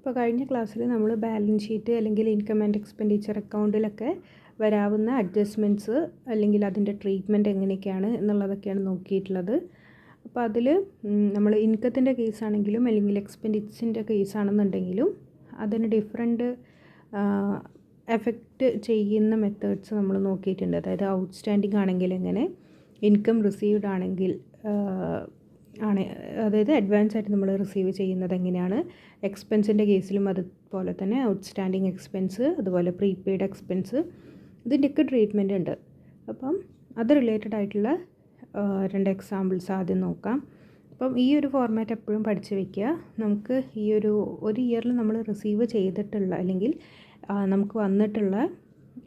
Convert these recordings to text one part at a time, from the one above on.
ഇപ്പോൾ കഴിഞ്ഞ ക്ലാസ്സിൽ നമ്മൾ ബാലൻസ് ഷീറ്റ് അല്ലെങ്കിൽ ഇൻകം ആൻഡ് എക്സ്പെൻഡിച്ചർ അക്കൗണ്ടിലൊക്കെ വരാവുന്ന അഡ്ജസ്റ്റ്മെൻറ്റ്സ് അല്ലെങ്കിൽ അതിൻ്റെ ട്രീറ്റ്മെൻറ്റ് എങ്ങനെയൊക്കെയാണ് എന്നുള്ളതൊക്കെയാണ് നോക്കിയിട്ടുള്ളത്. അപ്പോൾ അതിൽ നമ്മൾ ഇൻകത്തിൻ്റെ കേസാണെങ്കിലും അല്ലെങ്കിൽ എക്സ്പെൻഡിച്ചറിൻ്റെ കേസാണെന്നുണ്ടെങ്കിലും അതിന് ഡിഫറെൻറ്റ് എഫക്റ്റ് ചെയ്യുന്ന മെത്തേഡ്സ് നമ്മൾ നോക്കിയിട്ടുണ്ട്. അതായത് ഔട്ട്സ്റ്റാൻഡിങ് ആണെങ്കിൽ എങ്ങനെ, ഇൻകം റിസീവ്ഡ് ആണെങ്കിൽ അതായത് അഡ്വാൻസ് ആയിട്ട് നമ്മൾ റിസീവ് ചെയ്യുന്നത് എങ്ങനെയാണ്, എക്സ്പെൻസിൻ്റെ കേസിലും അതുപോലെ തന്നെ ഔട്ട്സ്റ്റാൻഡിങ് എക്സ്പെൻസ്, അതുപോലെ പ്രീപെയ്ഡ് എക്സ്പെൻസ്, ഇതിൻ്റെയൊക്കെ ട്രീറ്റ്മെൻറ്റ് ഉണ്ട്. അപ്പം അത് റിലേറ്റഡ് ആയിട്ടുള്ള 2 എക്സാമ്പിൾസ് ആദ്യം നോക്കാം. അപ്പം ഈ ഒരു ഫോർമാറ്റ് എപ്പോഴും പഠിച്ച് വയ്ക്കുക. നമുക്ക് ഈ ഒരു ഇയറിൽ നമ്മൾ റിസീവ് ചെയ്തിട്ടുള്ള അല്ലെങ്കിൽ നമുക്ക് വന്നിട്ടുള്ള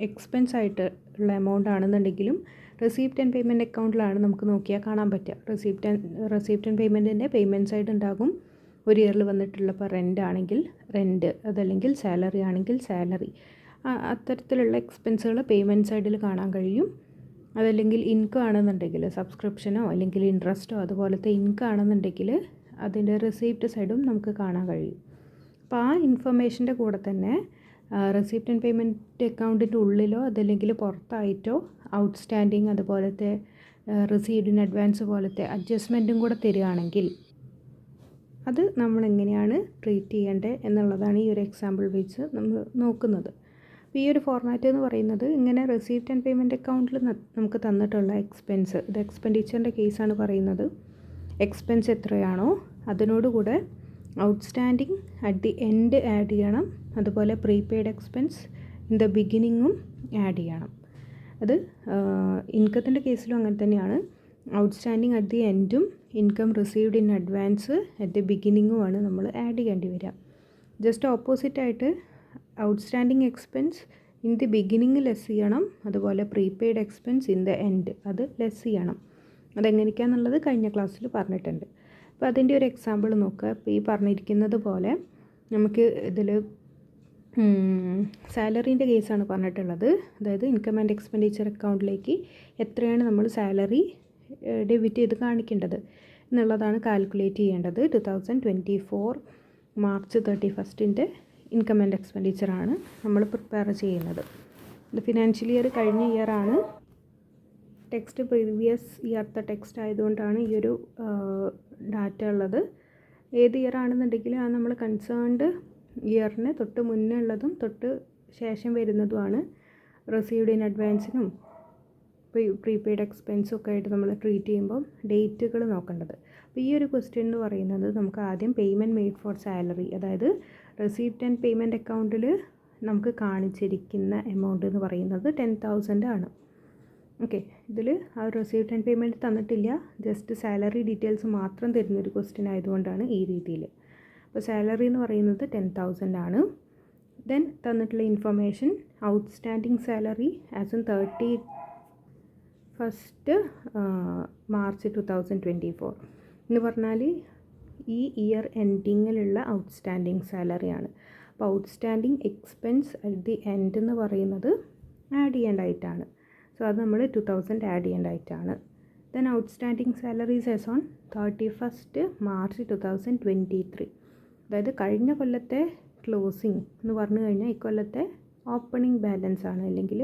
എക്സ്പെൻസ് ആയിട്ട് ഉള്ള എമൗണ്ട് ആണെന്നുണ്ടെങ്കിലും റെസിപ്റ്റ് ആൻഡ് പേയ്മെൻറ്റ് അക്കൗണ്ടിലാണ് നമുക്ക് നോക്കിയാൽ കാണാൻ പറ്റുക. റെസിപ്റ്റ് ആൻഡ് പേയ്മെൻറ്റിൻ്റെ പേയ്മെൻറ്റ് സൈഡ് ഉണ്ടാകും. ഒരു ഇയറിൽ വന്നിട്ടുള്ള ഇപ്പോൾ റെൻ്റ് ആണെങ്കിൽ റെൻറ്റ്, അതല്ലെങ്കിൽ സാലറി ആണെങ്കിൽ സാലറി, അത്തരത്തിലുള്ള എക്സ്പെൻസുകൾ പേയ്മെൻറ്റ് സൈഡിൽ കാണാൻ കഴിയും. അതല്ലെങ്കിൽ ഇൻകം ആണെന്നുണ്ടെങ്കിൽ സബ്സ്ക്രിപ്ഷനോ അല്ലെങ്കിൽ ഇൻട്രസ്റ്റോ അതുപോലത്തെ ഇൻകം ആണെന്നുണ്ടെങ്കിൽ അതിൻ്റെ റെസിപ്റ്റ് സൈഡും നമുക്ക് കാണാൻ കഴിയും. അപ്പോൾ ആ ഇൻഫർമേഷൻ്റെ കൂടെ തന്നെ റെസിപ്റ്റ് ആൻഡ് പേയ്മെൻറ്റ് അക്കൗണ്ടിൻ്റെ ഉള്ളിലോ അതല്ലെങ്കിൽ പുറത്തായിട്ടോ ഔട്ട്സ്റ്റാൻഡിങ് അതുപോലത്തെ റിസീവ്ഡ് ഇൻ അഡ്വാൻസ് പോലത്തെ അഡ്ജസ്റ്റ്മെൻറ്റും കൂടെ തരികയാണെങ്കിൽ അത് നമ്മളെങ്ങനെയാണ് ട്രീറ്റ് ചെയ്യേണ്ടത് എന്നുള്ളതാണ് ഈ ഒരു എക്സാമ്പിൾ വെച്ച് നമ്മൾ നോക്കുന്നത്. അപ്പോൾ ഈ ഒരു ഫോർമാറ്റ് എന്ന് പറയുന്നത് ഇങ്ങനെ റെസിപ്റ്റ് ആൻഡ് പേയ്മെൻറ്റ് അക്കൗണ്ടിൽ നമുക്ക് തന്നിട്ടുള്ള എക്സ്പെൻസ്, ഇത് എക്സ്പെൻഡിച്ചറിൻ്റെ കേസാണ് പറയുന്നത്, എക്സ്പെൻസ് എത്രയാണോ അതിനോടുകൂടെ outstanding at the end add ചെയ്യണം. അതുപോലെ പ്രീപെയ്ഡ് എക്സ്പെൻസ് ഇൻ ദ ബിഗിനിങ്ങും ആഡ് ചെയ്യണം. അത് ഇൻകത്തിൻ്റെ കേസിലും അങ്ങനെ തന്നെയാണ്. ഔട്ട്സ്റ്റാൻഡിങ് അറ്റ് ദി എൻഡും income received in advance at the ബിഗിനിങ്ങുമാണ് നമ്മൾ ആഡ് ചെയ്യേണ്ടി വരിക. ജസ്റ്റ് ഓപ്പോസിറ്റായിട്ട് outstanding expense in the beginning less ചെയ്യണം, അതുപോലെ prepaid expense in the end അത് ലെസ് ചെയ്യണം. അതെങ്ങനെയൊക്കെയാണെന്നുള്ളത് കഴിഞ്ഞ ക്ലാസ്സിൽ പറഞ്ഞിട്ടുണ്ട്. അപ്പോൾ അതിൻ്റെ ഒരു എക്സാമ്പിൾ നോക്കുക. ഇപ്പോൾ ഈ പറഞ്ഞിരിക്കുന്നത് പോലെ നമുക്ക് ഇതിൽ സാലറീൻ്റെ കേസാണ് പറഞ്ഞിട്ടുള്ളത്. അതായത് ഇൻകം ആൻഡ് എക്സ്പെൻഡിച്ചർ അക്കൗണ്ടിലേക്ക് എത്രയാണ് നമ്മൾ സാലറി ഡെബിറ്റ് ചെയ്ത് കാണിക്കേണ്ടത് എന്നുള്ളതാണ് കാൽക്കുലേറ്റ് ചെയ്യേണ്ടത്. 2024 മാർച്ച് 31 ഇൻകം ആൻഡ് എക്സ്പെൻഡിച്ചറാണ് നമ്മൾ പ്രിപ്പയർ ചെയ്യുന്നത്. ഇത് ഫിനാൻഷ്യൽ ഇയർ കഴിഞ്ഞ ഇയറാണ്. ടെക്സ്റ്റ് പ്രീവിയസ് ഇയർത്തെ ടെക്സ്റ്റ് ആയതുകൊണ്ടാണ് ഈ ഒരു ഡാറ്റ ഉള്ളത്. ഏത് ഇയർ ആണെന്നുണ്ടെങ്കിലും അത് നമ്മൾ കൺസേൺഡ് ഇയറിന് തൊട്ട് മുന്നേ ഉള്ളതും തൊട്ട് ശേഷം വരുന്നതുമാണ് റിസീവ്ഡ് ഇൻ അഡ്വാൻസിനും പ്രീപെയ്ഡ് എക്സ്പെൻസും ഒക്കെ ആയിട്ട് നമ്മൾ ട്രീറ്റ് ചെയ്യുമ്പോൾ ഡേറ്റുകൾ നോക്കേണ്ടത്. അപ്പോൾ ഈ ഒരു ക്വസ്റ്റ്യൻ എന്ന് പറയുന്നത് നമുക്ക് ആദ്യം പേയ്മെൻറ്റ് മെയ്ഡ് ഫോർ സാലറി, അതായത് റെസിപ്റ്റ് ആൻഡ് പേയ്മെൻറ്റ് അക്കൗണ്ടിൽ നമുക്ക് കാണിച്ചിരിക്കുന്ന എമൗണ്ട് എന്ന് പറയുന്നത് 10,000 ആണ്. ഓക്കെ, ഇതിൽ ആ റെസിപ്റ്റ് ആൻഡ് പേയ്മെൻറ്റ് തന്നിട്ടില്ല, ജസ്റ്റ് സാലറി ഡീറ്റെയിൽസ് മാത്രം തരുന്നൊരു ക്വസ്റ്റ്യൻ ആയതുകൊണ്ടാണ് ഈ രീതിയിൽ. അപ്പോൾ സാലറി എന്ന് പറയുന്നത് 10,000 ആണ്. ദെൻ തന്നിട്ടുള്ള information outstanding salary as in 31 March 2024 എന്ന് പറഞ്ഞാൽ ഈ ഇയർ എൻഡിങ്ങിലുള്ള ഔട്ട്സ്റ്റാൻഡിങ് സാലറിയാണ്. അപ്പോൾ outstanding expense at the end എന്ന് പറയുന്നത് ആഡ് ചെയ്യേണ്ടതായിട്ടാണ്. സോ അത് നമ്മൾ 2000 ആഡ് ചെയ്യേണ്ടതായിട്ടാണ്. Then outstanding salaries as on 31 March 2023, അതായത് കഴിഞ്ഞ കൊല്ലത്തെ ക്ലോസിങ് എന്ന് പറഞ്ഞു കഴിഞ്ഞാൽ ഇക്കൊല്ലത്തെ ഓപ്പണിംഗ് ബാലൻസ് ആണ്, അല്ലെങ്കിൽ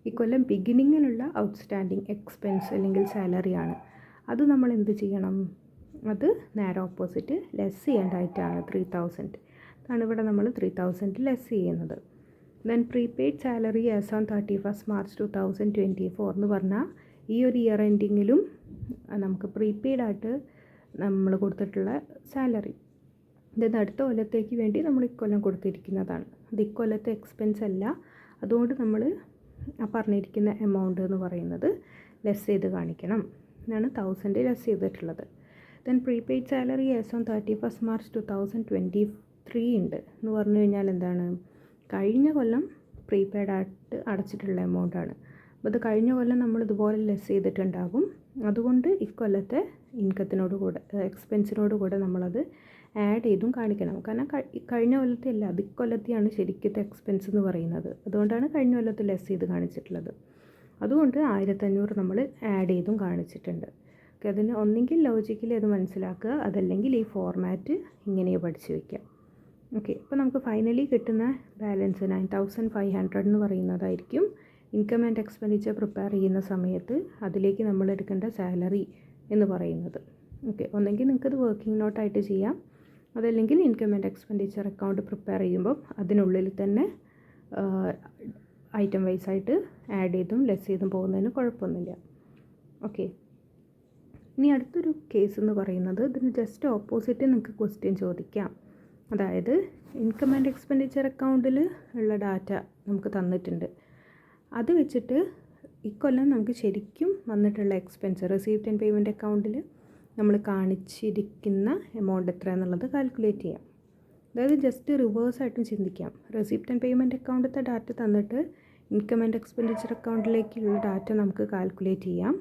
ഇക്കൊല്ലം ബിഗിനിങ്ങിലുള്ള ഔട്ട്സ്റ്റാൻഡിങ് എക്സ്പെൻസ് അല്ലെങ്കിൽ സാലറിയാണ്. അത് നമ്മൾ എന്ത് ചെയ്യണം, അത് നേരെ ഓപ്പോസിറ്റ് ലെസ് ചെയ്യേണ്ടതായിട്ടാണ് 3000. അതാണ് ഇവിടെ നമ്മൾ 3000 ലെസ് ചെയ്യുന്നത്. Then prepaid salary as on 31 March 2024 എന്ന് പറഞ്ഞാൽ ഈ ഒരു ഇയർ എൻഡിങ്ങിലും നമുക്ക് പ്രീപെയ്ഡ് ആയിട്ട് നമ്മൾ കൊടുത്തിട്ടുള്ള സാലറി, ഇത് അടുത്ത കൊല്ലത്തേക്ക് വേണ്ടി നമ്മൾ ഇക്കൊല്ലം കൊടുത്തിരിക്കുന്നതാണ്. അത് ഇക്കൊല്ലത്തെ എക്സ്പെൻസ് അല്ല, അതുകൊണ്ട് നമ്മൾ ആ പറഞ്ഞിരിക്കുന്ന എമൗണ്ട് എന്ന് പറയുന്നത് ലെസ് ചെയ്ത് കാണിക്കണം. എന്നാണ് 1000 ലെസ് ചെയ്തിട്ടുള്ളത്. Then prepaid salary as on 31 March 2023 ഉണ്ട് എന്ന് പറഞ്ഞു കഴിഞ്ഞാൽ എന്താണ്, കഴിഞ്ഞ കൊല്ലം പ്രീപെയ്ഡ് ആയിട്ട് അടച്ചിട്ടുള്ള എമൗണ്ടാണ്. അപ്പോൾ അത് കഴിഞ്ഞ കൊല്ലം നമ്മൾ ഇതുപോലെ ലെസ് ചെയ്തിട്ടുണ്ടാകും. അതുകൊണ്ട് ഇക്കൊല്ലത്തെ ഇൻകത്തിനോട് കൂടെ എക്സ്പെൻസിനോട് കൂടെ നമ്മളത് ആഡ് ചെയ്തും കാണിക്കണം. കാരണം കഴിഞ്ഞ കൊല്ലത്തെ അല്ല, അത് ഇക്കൊല്ലത്തെയാണ് ശരിക്കത്തെ എക്സ്പെൻസ് എന്ന് പറയുന്നത്. അതുകൊണ്ടാണ് കഴിഞ്ഞ കൊല്ലത്തെ ലെസ് ചെയ്ത് കാണിച്ചിട്ടുള്ളത്. അതുകൊണ്ട് 1500 നമ്മൾ ആഡ് ചെയ്തും കാണിച്ചിട്ടുണ്ട്. ഓക്കെ, അതിന് ഒന്നെങ്കിൽ ലോജിക്കലി അത് മനസ്സിലാക്കുക, അതല്ലെങ്കിൽ ഈ ഫോർമാറ്റ് ഇങ്ങനെ പഠിച്ചു വയ്ക്കുക. ഓക്കെ, അപ്പോൾ നമുക്ക് ഫൈനലി കിട്ടുന്ന ബാലൻസ് 9500 എന്ന് പറയുന്നതായിരിക്കും ഇൻകം ആൻഡ് എക്സ്പെൻഡിച്ചർ പ്രിപ്പയർ ചെയ്യുന്ന സമയത്ത് അതിലേക്ക് നമ്മൾ എടുക്കേണ്ട സാലറി എന്ന് പറയുന്നത്. ഓക്കെ, ഒന്നെങ്കിൽ നിങ്ങൾക്കത് വർക്കിംഗ് നോട്ടായിട്ട് ചെയ്യാം, അതല്ലെങ്കിൽ income and expenditure account prepare ചെയ്യുമ്പം അതിനുള്ളിൽ തന്നെ ഐറ്റം വൈസായിട്ട് ആഡ് ചെയ്തും ലെസ് ചെയ്തും പോകുന്നതിന് കുഴപ്പമൊന്നുമില്ല. ഓക്കെ, ഇനി അടുത്തൊരു കേസ് എന്ന് പറയുന്നത് ഇതിന് ജസ്റ്റ് ഓപ്പോസിറ്റ് നിങ്ങൾക്ക് ക്വസ്റ്റ്യൻ ചോദിക്കാം. അതായത് ഇൻകം ആൻഡ് എക്സ്പെൻഡിച്ചർ അക്കൗണ്ടിൽ ഉള്ള ഡാറ്റ നമുക്ക് തന്നിട്ടുണ്ട്. അത് വെച്ചിട്ട് ഇക്കൊല്ലം നമുക്ക് ശരിക്കും വന്നിട്ടുള്ള എക്സ്പെൻസ് റിസീപ്റ്റ് ആൻഡ് പേയ്മെൻറ്റ് അക്കൗണ്ടിൽ നമ്മൾ കാണിച്ചിരിക്കുന്ന എമൗണ്ട് എത്ര എന്നുള്ളത് കാൽക്കുലേറ്റ് ചെയ്യാം. അതായത് ജസ്റ്റ് റിവേഴ്സായിട്ടും ചിന്തിക്കാം. റെസിപ്റ്റ് ആൻഡ് പേയ്മെൻറ്റ് അക്കൗണ്ടിലത്തെ ഡാറ്റ തന്നിട്ട് ഇൻകം ആൻഡ് എക്സ്പെൻഡിച്ചർ അക്കൗണ്ടിലേക്കുള്ള ഡാറ്റ നമുക്ക് കാൽക്കുലേറ്റ് ചെയ്യാം.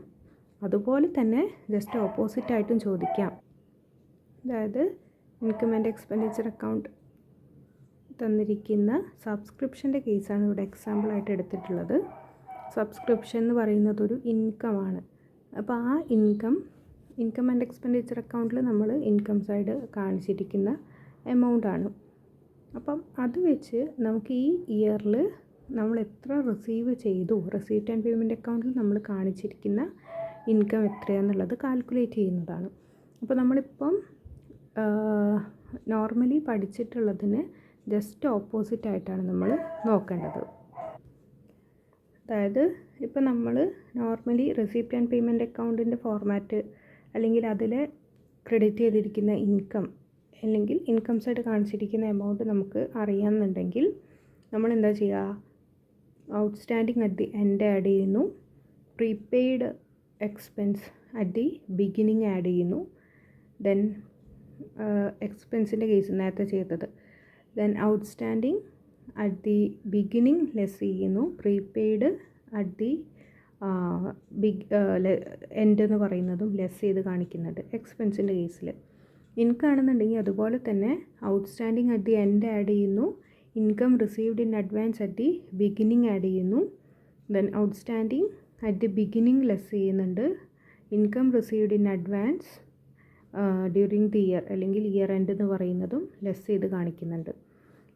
അതുപോലെ തന്നെ ജസ്റ്റ് ഓപ്പോസിറ്റായിട്ടും ചോദിക്കാം. അതായത് ഇൻകം ആൻഡ് എക്സ്പെൻഡിച്ചർ അക്കൗണ്ട് തന്നിരിക്കുന്ന സബ്സ്ക്രിപ്ഷൻ്റെ കേസാണ് ഇവിടെ എക്സാമ്പിളായിട്ട് എടുത്തിട്ടുള്ളത്. സബ്സ്ക്രിപ്ഷൻ എന്ന് പറയുന്നത് ഒരു ഇൻകമാണ്. അപ്പോൾ ആ ഇൻകം ആൻഡ് എക്സ്പെൻഡിച്ചർ അക്കൗണ്ടിൽ നമ്മൾ ഇൻകം സൈഡ് കാണിച്ചിരിക്കുന്ന എമൗണ്ടാണ്. അപ്പം അത് വെച്ച് നമുക്ക് ഈ ഇയറിൽ നമ്മൾ എത്ര റിസീവ് ചെയ്തു, റെസിപ്റ്റ് ആൻഡ് പേയ്മെൻറ്റ് അക്കൗണ്ടിൽ നമ്മൾ കാണിച്ചിരിക്കുന്ന ഇൻകം എത്രയാണെന്നുള്ളത് കാൽക്കുലേറ്റ് ചെയ്യുന്നതാണ്. അപ്പോൾ നമ്മളിപ്പം നോർമലി പഠിച്ചിട്ടുള്ളതിന് ജസ്റ്റ് ഓപ്പോസിറ്റായിട്ടാണ് നമ്മൾ നോക്കേണ്ടത്. അതായത് ഇപ്പോൾ നമ്മൾ നോർമലി റെസിപ്റ്റ് ആൻഡ് പേയ്മെൻറ്റ് അക്കൗണ്ടിൻ്റെ ഫോർമാറ്റ് അല്ലെങ്കിൽ അതിൽ ക്രെഡിറ്റ് ചെയ്തിരിക്കുന്ന ഇൻകം അല്ലെങ്കിൽ ഇൻകം സൈഡ് കാണിച്ചിരിക്കുന്ന എമൗണ്ട് നമുക്ക് അറിയാമെന്നുണ്ടെങ്കിൽ നമ്മൾ എന്താ ചെയ്യുക, outstanding at the end add ചെയ്യുന്നു, prepaid expense at the beginning add ചെയ്യുന്നു, ദെൻ എക്സ്പെൻസിൻ്റെ കേസ് നേരത്തെ ചെയ്തത്, then outstanding at the beginning less ചെയ്യുന്നു, പ്രീപെയ്ഡ് അറ്റ് ദി എൻഡ് എന്ന് പറയുന്നതും ലെസ് ചെയ്ത് കാണിക്കുന്നുണ്ട് എക്സ്പെൻസിൻ്റെ കേസിൽ. ഇൻകം ആണെന്നുണ്ടെങ്കിൽ അതുപോലെ തന്നെ outstanding at the end add ചെയ്യുന്നു, income received in advance at the beginning add ചെയ്യുന്നു, then outstanding at the beginning less ചെയ്യുന്നുണ്ട്, income received in advance during the year അല്ലെങ്കിൽ ഇയർ എൻഡ് എന്ന് പറയുന്നതും ലെസ് ചെയ്ത് കാണിക്കുന്നുണ്ട്.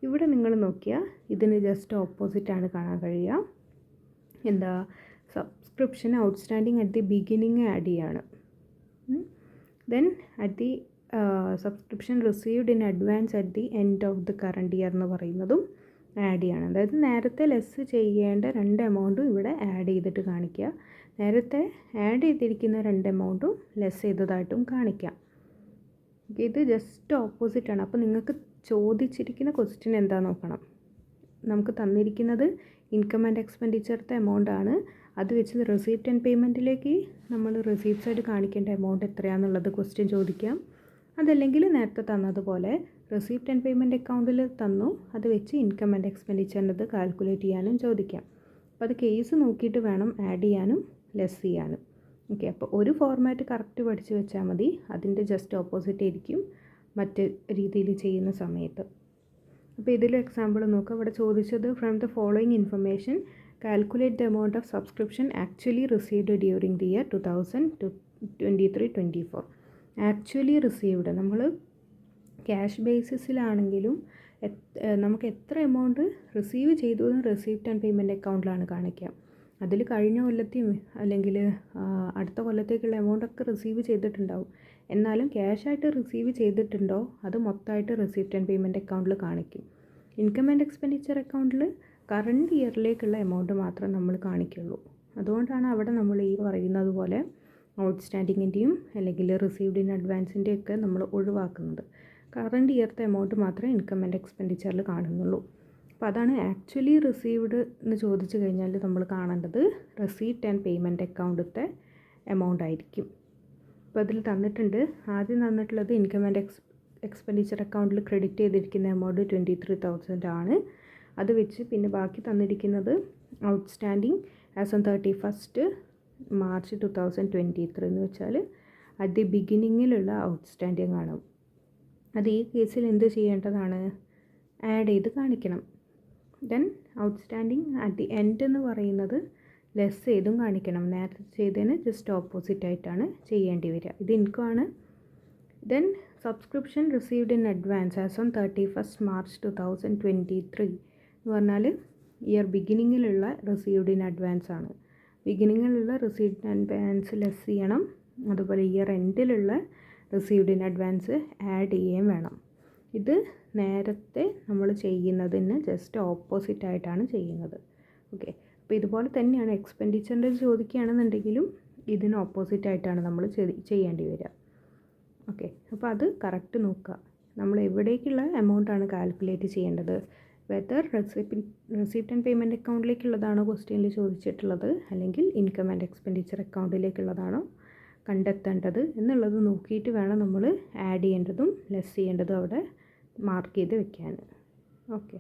ഇവിടെ നിങ്ങൾ നോക്കിയാൽ ഇതിന് ജസ്റ്റ് ഓപ്പോസിറ്റാണ് കാണാൻ കഴിയുക. എന്താ, subscription outstanding at the beginning add ചെയ്യാണ്, then at the subscription received in advance at the end of the current year എന്ന് പറയുന്നതും ആഡ് ചെയ്യാണ്. അതായത് നേരത്തെ ലെസ് ചെയ്യേണ്ട രണ്ട് എമൗണ്ടും ഇവിടെ ആഡ് ചെയ്തിട്ട് കാണിക്കുക, നേരത്തെ ആഡ് ചെയ്തിരിക്കുന്ന രണ്ട് എമൗണ്ടും ലെസ് ചെയ്തതായിട്ടും കാണിക്കാം. ഇത് ജസ്റ്റ് ഓപ്പോസിറ്റാണ്. അപ്പോൾ നിങ്ങൾക്ക് ചോദിച്ചിരിക്കുന്ന ക്വസ്റ്റ്യൻ എന്താ നോക്കണം. നമുക്ക് തന്നിരിക്കുന്നത് ഇൻകം ആൻഡ് എക്സ്പെൻഡിച്ചറിൻ്റെ എമൗണ്ട് ആണ്. അത് വെച്ച് റെസിപ്റ്റ് ആൻഡ് പേയ്മെൻറ്റിലേക്ക് നമ്മൾ റെസിപ്റ്റ് സൈഡ് കാണിക്കേണ്ട എമൗണ്ട് എത്രയാണെന്നുള്ളത് ക്വസ്റ്റ്യൻ ചോദിക്കാം. അതല്ലെങ്കിൽ നേരത്തെ തന്നതുപോലെ റെസിപ്റ്റ് ആൻഡ് പേയ്മെൻറ്റ് അക്കൗണ്ടിൽ തന്നു, അത് വെച്ച് ഇൻകം ആൻഡ് എക്സ്പെൻഡിച്ചറിൻ്റെത് കാൽക്കുലേറ്റ് ചെയ്യാനും ചോദിക്കാം. അപ്പോൾ അത് കേസ് നോക്കിയിട്ട് വേണം ആഡ് ചെയ്യാനും ലെസ് ചെയ്യാനും. ഓക്കെ, അപ്പോൾ ഒരു ഫോർമാറ്റ് കറക്റ്റ് പഠിച്ച് വെച്ചാൽ മതി, അതിൻ്റെ ജസ്റ്റ് ഓപ്പോസിറ്റ് ആയിരിക്കും മറ്റ് രീതിയിൽ ചെയ്യുന്ന സമയത്ത്. അപ്പോൾ ഇതിൽ എക്സാമ്പിൾ നോക്കുക. ഇവിടെ ചോദിച്ചത് from the following information calculate the amount of subscription actually received during the year 2023-24. Actually received നമ്മൾ ക്യാഷ് ബേസിസിലാണെങ്കിലും നമുക്ക് എത്ര എമൗണ്ട് റിസീവ് ചെയ്തു എന്ന് റെസിപ്റ്റ് ആൻഡ് പേയ്മെൻറ്റ് അക്കൗണ്ടിലാണ് കാണിക്കുക. അതിൽ കഴിഞ്ഞ കൊല്ലത്തെയും അല്ലെങ്കിൽ അടുത്ത കൊല്ലത്തേക്കുള്ള എമൗണ്ടൊക്കെ റിസീവ് ചെയ്തിട്ടുണ്ടാവും. എന്നാലും ക്യാഷായിട്ട് റിസീവ് ചെയ്തിട്ടുണ്ടോ അത് മൊത്തമായിട്ട് റെസിപ്റ്റ് ആൻഡ് പേയ്മെൻറ്റ് അക്കൗണ്ടിൽ കാണിക്കും. ഇൻകം ആൻഡ് എക്സ്പെൻഡിച്ചർ അക്കൗണ്ടിൽ കറണ്ട് ഇയറിലേക്കുള്ള എമൗണ്ട് മാത്രം നമ്മൾ കാണിക്കുള്ളൂ. അതുകൊണ്ടാണ് അവിടെ നമ്മൾ ഈ പറയുന്നത് പോലെ ഔട്ട്സ്റ്റാൻഡിങ്ങിൻ്റെയും അല്ലെങ്കിൽ റിസീവ്ഡ് ഇൻ അഡ്വാൻസിൻ്റെയൊക്കെ നമ്മൾ ഒഴിവാക്കുന്നത്. കറണ്ട് ഇയർത്തെ എമൗണ്ട് മാത്രമേ ഇൻകം ആൻഡ് എക്സ്പെൻഡിച്ചറിൽ കാണുന്നുള്ളൂ. അപ്പോൾ അതാണ് ആക്ച്വലി റിസീവ്ഡ് എന്ന് ചോദിച്ചു കഴിഞ്ഞാൽ നമ്മൾ കാണേണ്ടത് റെസിപ്റ്റ് ആൻഡ് പേയ്മെൻറ്റ് അക്കൗണ്ടത്തെ എമൗണ്ട് ആയിരിക്കും. അപ്പോൾ അതിൽ തന്നിട്ടുണ്ട്, ആദ്യം തന്നിട്ടുള്ളത് ഇൻകം ആൻഡ് എക്സ്പെൻഡിച്ചർ അക്കൗണ്ടിൽ ക്രെഡിറ്റ് ചെയ്തിരിക്കുന്ന എമൗണ്ട് 23,000 ആണ്. അത് വെച്ച് പിന്നെ ബാക്കി തന്നിരിക്കുന്നത് outstanding as on 31st March 2023 എന്ന് വെച്ചാൽ അറ്റ് ദി ബിഗിനിങ്ങിലുള്ള ഔട്ട്സ്റ്റാൻഡിങ് ആണ്. അത് ഈ കേസിൽ എന്ത് ചെയ്യേണ്ടതാണ്, ആഡ് ചെയ്ത് കാണിക്കണം. Then outstanding at the end എന്ന് പറയുന്നത് ലെസ് ചെയ്തും കാണിക്കണം. നേരത്തെ ചെയ്തതിന് ജസ്റ്റ് ഓപ്പോസിറ്റ് ആയിട്ടാണ് ചെയ്യേണ്ടി വരിക. ഇത് ഇൻകം ആണ്. Then subscription received in advance as on 31st March 2023 എന്ന് പറഞ്ഞാൽ ഇയർ ബിഗിനിങ്ങിലുള്ള റിസീവ്ഡ് ഇൻ അഡ്വാൻസ് ആണ്. ബിഗിനിങ്ങിലുള്ള റിസീവ്ഡ് ഇൻ അഡ്വാൻസ് ലെസ് ചെയ്യണം, അതുപോലെ ഇയർ എൻഡിലുള്ള റിസീവ്ഡ് ഇൻ അഡ്വാൻസ് ആഡ് ചെയ്യുകയും വേണം. ഇത് നേരത്തെ നമ്മൾ ചെയ്യുന്നതിന് ജസ്റ്റ് ഓപ്പോസിറ്റ് ആയിട്ടാണ് ചെയ്യുന്നത്. ഓക്കെ, അപ്പോൾ ഇതുപോലെ തന്നെയാണ് എക്സ്പെൻഡിച്ചറിൻ്റെ ചോദിക്കുകയാണെന്നുണ്ടെങ്കിലും ഇതിന് ഓപ്പോസിറ്റ് ആയിട്ടാണ് നമ്മൾ ചെയ്യേണ്ടി വരിക. ഓക്കെ, അപ്പോൾ അത് കറക്റ്റ് നോക്കുക. നമ്മൾ എവിടേക്കുള്ള എമൗണ്ടാണ് കാൽക്കുലേറ്റ് ചെയ്യേണ്ടത്, വെദർ റെസിപ്റ്റ് ആൻഡ് പേയ്മെൻറ്റ് അക്കൗണ്ടിലേക്കുള്ളതാണോ ക്വസ്റ്റ്യനിൽ ചോദിച്ചിട്ടുള്ളത്, അല്ലെങ്കിൽ ഇൻകം ആൻഡ് എക്സ്പെൻഡിച്ചർ അക്കൗണ്ടിലേക്കുള്ളതാണോ കണ്ടെത്തേണ്ടത് എന്നുള്ളത് നോക്കിയിട്ട് വേണം നമ്മൾ ആഡ് ചെയ്യേണ്ടതും ലെസ് ചെയ്യേണ്ടതും അവിടെ മാർക്ക് ചെയ്ത് വെക്കാൻ. ഓക്കെ.